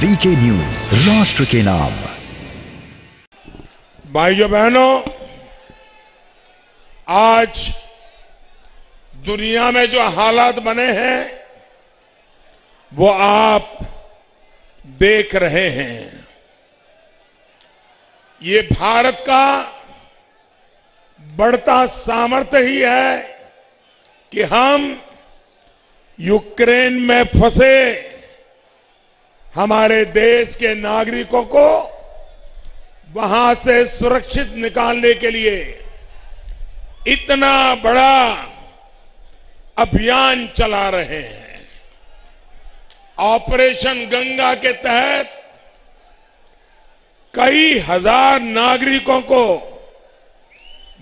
VK news, राष्ट्र के नाम। भाइयों बहनों, आज दुनिया में जो हालात बने हैं वो आप देख रहे हैं। ये भारत का बढ़ता सामर्थ्य ही है कि हम यूक्रेन में फंसे हमारे देश के नागरिकों को वहां से सुरक्षित निकालने के लिए इतना बड़ा अभियान चला रहे हैं। ऑपरेशन गंगा के तहत कई हजार नागरिकों को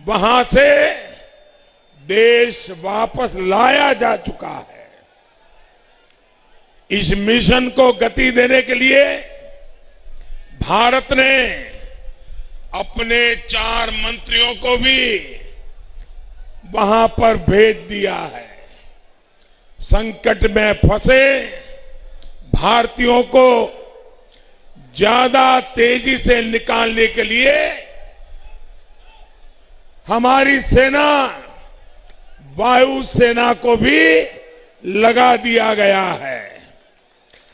वहां से देश वापस लाया जा चुका है। इस मिशन को गति देने के लिए भारत ने अपने 4 मंत्रियों को भी वहां पर भेज दिया है। संकट में फंसे भारतीयों को ज्यादा तेजी से निकालने के लिए हमारी सेना, वायु सेना को भी लगा दिया गया है।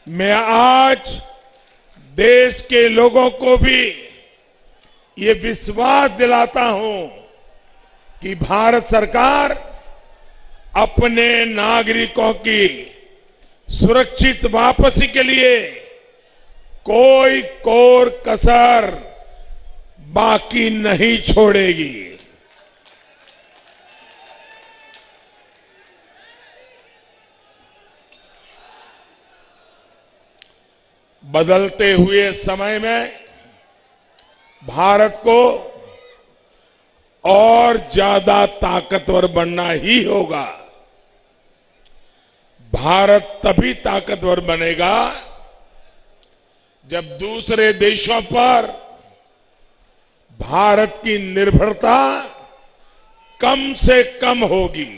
मैं आज देश के लोगों को भी ये विश्वास दिलाता हूं कि भारत सरकार अपने नागरिकों की सुरक्षित वापसी के लिए कोई कोर कसर बाकी नहीं छोड़ेगी। बदलते हुए समय में भारत को और ज्यादा ताकतवर बनना ही होगा। भारत तभी ताकतवर बनेगा जब दूसरे देशों पर भारत की निर्भरता कम से कम होगी।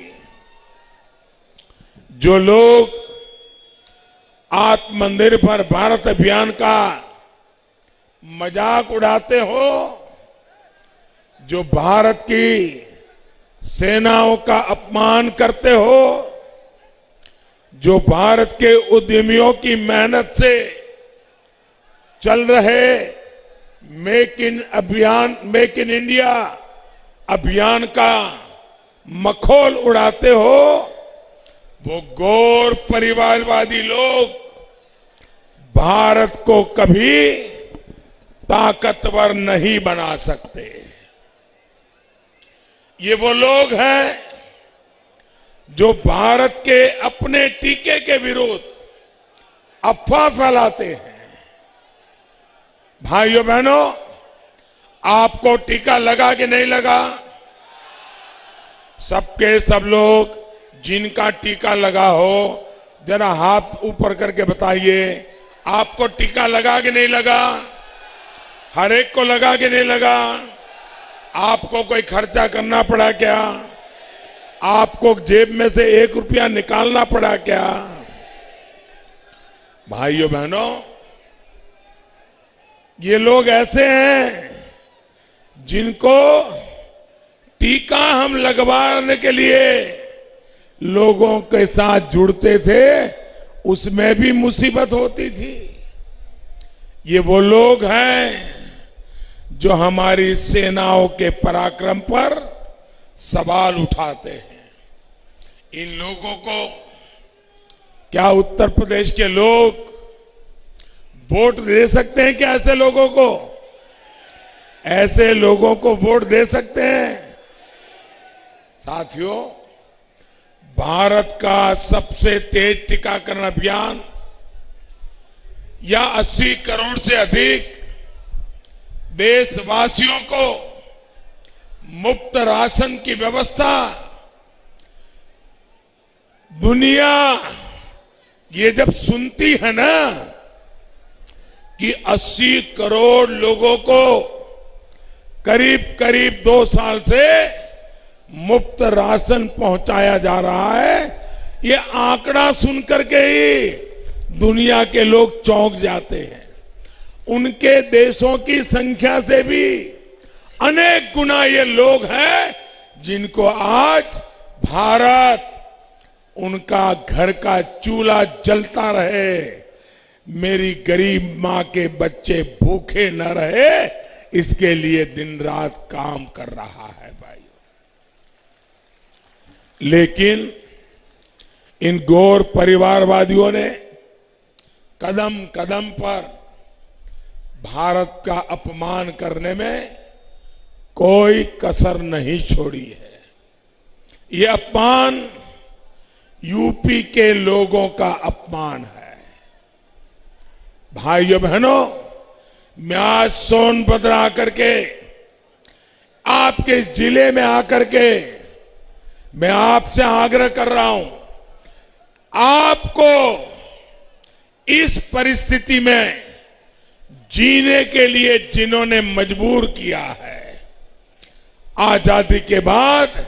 जो लोग आत्मनिर्भर भारत अभियान का मजाक उड़ाते हो, जो भारत की सेनाओं का अपमान करते हो, जो भारत के उद्यमियों की मेहनत से चल रहे मेक इन इंडिया अभियान का मखौल उड़ाते हो, वो गौर परिवारवादी लोग भारत को कभी ताकतवर नहीं बना सकते। ये वो लोग हैं जो भारत के अपने टीके के विरुद्ध अफवाह फैलाते हैं। भाइयों बहनों, आपको टीका लगा कि नहीं लगा? सबके सब लोग जिनका टीका लगा हो जरा हाथ ऊपर करके बताइए, आपको टीका लगा कि नहीं लगा? हर एक को लगा कि नहीं लगा? आपको कोई खर्चा करना पड़ा क्या? आपको जेब में से 1 रुपया निकालना पड़ा क्या? भाइयों बहनों, ये लोग ऐसे हैं जिनको टीका हम लगवाने के लिए लोगों के साथ जुड़ते थे, उसमें भी मुसीबत होती थी। ये वो लोग हैं जो हमारी सेनाओं के पराक्रम पर सवाल उठाते हैं। इन लोगों को क्या उत्तर प्रदेश के लोग वोट दे सकते हैं? क्या ऐसे लोगों को, ऐसे लोगों को वोट दे सकते हैं? साथियों, भारत का सबसे तेज टीकाकरण अभियान या 80 करोड़ से अधिक देशवासियों को मुफ्त राशन की व्यवस्था, दुनिया ये जब सुनती है ना कि 80 करोड़ लोगों को करीब करीब 2 साल से मुफ्त राशन पहुंचाया जा रहा है, ये आंकड़ा सुनकर के ही दुनिया के लोग चौंक जाते हैं। उनके देशों की संख्या से भी अनेक गुना ये लोग हैं जिनको आज भारत उनका घर का चूल्हा जलता रहे, मेरी गरीब मां के बच्चे भूखे न रहे, इसके लिए दिन रात काम कर रहा है भाई। लेकिन इन गौर परिवारवादियों ने कदम कदम पर भारत का अपमान करने में कोई कसर नहीं छोड़ी है। ये अपमान यूपी के लोगों का अपमान है। भाइयों बहनों, मैं आज सोनभद्र आकर के, आपके जिले में आकर के मैं आपसे आग्रह कर रहा हूं, आपको इस परिस्थिति में जीने के लिए जिन्होंने मजबूर किया है, आजादी के बाद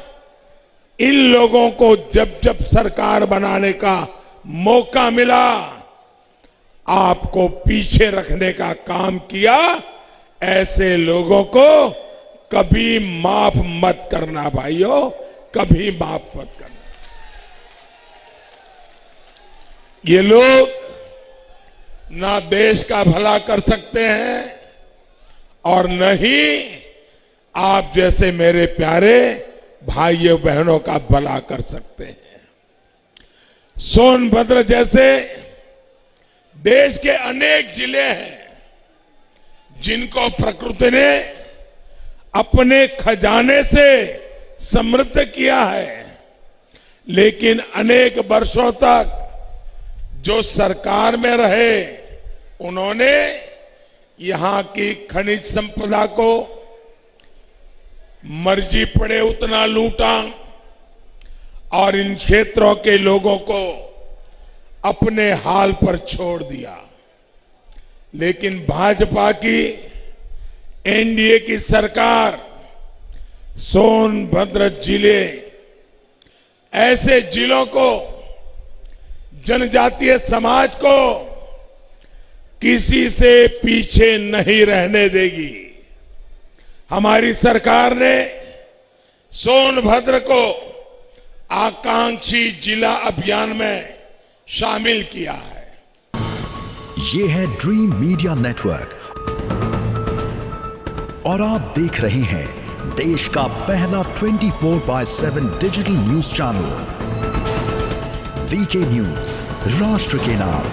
इन लोगों को जब जब सरकार बनाने का मौका मिला, आपको पीछे रखने का काम किया। ऐसे लोगों को कभी माफ मत करना भाइयों, कभी माफ मत करना। ये लोग ना देश का भला कर सकते हैं और न ही आप जैसे मेरे प्यारे भाइयों बहनों का भला कर सकते हैं। सोनभद्र जैसे देश के अनेक जिले हैं जिनको प्रकृति ने अपने खजाने से समृद्ध किया है, लेकिन अनेक वर्षों तक जो सरकार में रहे उन्होंने यहां की खनिज संपदा को मर्जी पड़े उतना लूटा और इन क्षेत्रों के लोगों को अपने हाल पर छोड़ दिया। लेकिन भाजपा की एनडीए की सरकार सोनभद्र जिले, ऐसे जिलों को, जनजातीय समाज को किसी से पीछे नहीं रहने देगी। हमारी सरकार ने सोनभद्र को आकांक्षी जिला अभियान में शामिल किया है। ये है ड्रीम मीडिया नेटवर्क और आप देख रहे हैं देश का पहला 24/7 digital news channel VK news, राष्ट्र के नाम।